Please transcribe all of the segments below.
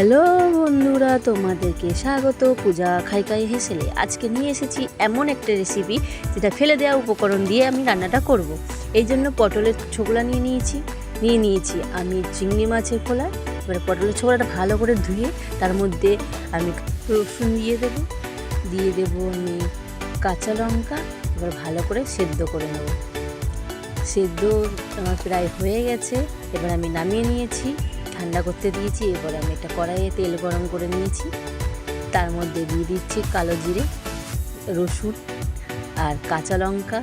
Hello বন্ধুরা, তোমাদেরকে স্বাগত পূজা খাইকাই হেসেলে। আজকে নিয়ে এসেছি এমন একটা রেসিপি যেটা ফেলে দেওয়া উপকরণ দিয়ে আমি রান্নাটা করব। এই জন্য পটলের ছোকলা নিয়ে নিয়েছি আমি চিংড়ি মাছের খোলা। এবারে পটলের ছোকলাটা ভালো করে ধুয়ে তার মধ্যে আমি রসুন দিয়ে দেবো আমি কাঁচা লঙ্কা। এবার ভালো করে সেদ্ধ করে নেব। সেদ্ধ আমার প্রায় হয়ে গেছে। এবার আমি নামিয়ে নিয়েছি, ঠান্ডা করতে দিয়েছি। এবার আমি একটা কড়াইয়ে তেল গরম করে নিয়েছি, তার মধ্যে দিয়ে দিচ্ছি কালো জিরে, রসুন আর কাঁচা লঙ্কা,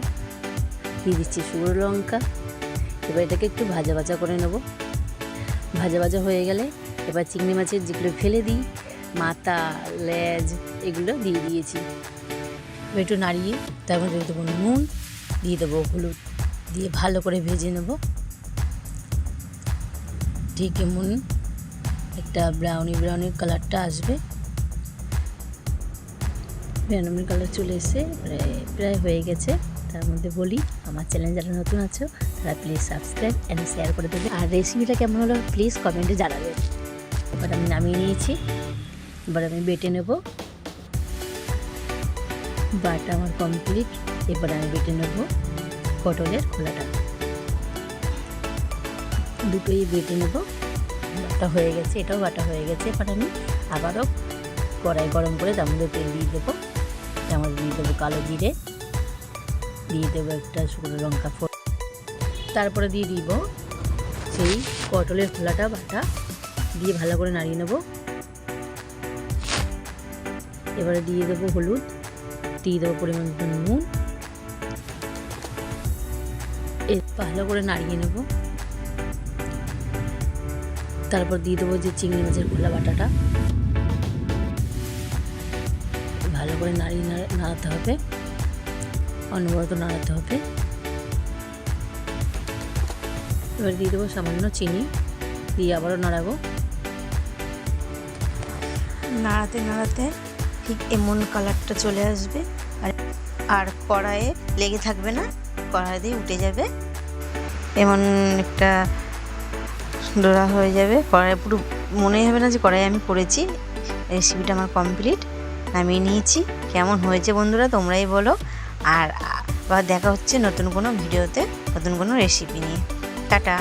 দিয়ে দিচ্ছি শুকনো লঙ্কা। এবার এটাকে একটু ভাজা ভাজা করে নেব। ভাজা ভাজা হয়ে গেলে এবার চিংড়ি মাছের যেগুলো ফেলে দিই, মাথা লেজ এগুলো দিয়ে দিয়েছি। এবার একটু নাড়িয়ে তার মধ্যে দেবো নুন, দিয়ে দেবো হলুদ, দিয়ে ভালো করে ভেজে নেব। ঠিক এমন একটা ব্রাউনি কালারটা আসবে। ব্রাউনি কালার চলে এসে প্রায় হয়ে গেছে। তার মধ্যে বলি, আমার চ্যানেল যারা নতুন আছো তারা প্লিজ সাবস্ক্রাইব অ্যান্ড শেয়ার করে দেবে, আর রেসিপিটা কেমন হলো প্লিজ কমেন্টে জানাবে। এবার আমি নামিয়ে নিয়েছি। এবার আমি বেটে নেব। বাটা আমার কমপ্লিট। এবার আমি বেটে নেব পটলের খোলাটা, দুটোই বেটে নেব। বাটা হয়ে গেছে, এটাও বাটা হয়ে গেছে। এবার আমি আবারও কড়াই গরম করে তার মধ্যে তেল দিয়ে দেবো। তার মধ্যে দিয়ে দেবো কালো জিরে, দিয়ে দেবো একটা শুকনো লঙ্কা ফোড়ন, তারপরে দিয়ে দিব সেই পটলের খোলাটা বাটা, দিয়ে ভালো করে নাড়িয়ে নেব। এবারে দিয়ে দেবো হলুদ, দিয়ে দেবো পরিমাণ মতো নুন, ভালো করে নাড়িয়ে নেব। তারপর দিয়ে দেবো যে চিংড়ি মাছের খোলা বাটাটা, ভালো করে নাড়াতে হবে, অনবরত নাড়াতে হবে। এবার দিয়ে দেবো সামান্য চিনি, দিয়ে আবারও নাড়াবো। নাড়াতে ঠিক এমন কালারটা চলে আসবে, আর কড়াইয়ে লেগে থাকবে না, কড়াই দিয়ে উঠে যাবে, এমন একটা ডোরা হয়ে যাবে। কড়াই পুরো মনেই হবে না যে কড়াই আমি করেছি। রেসিপিটা আমার কমপ্লিট, নামিয়ে নিয়েছি। কেমন হয়েছে বন্ধুরা তোমরাই বলো। আর আবার দেখা হচ্ছে নতুন কোনো ভিডিওতে, নতুন কোনো রেসিপি নিয়ে। টাটা।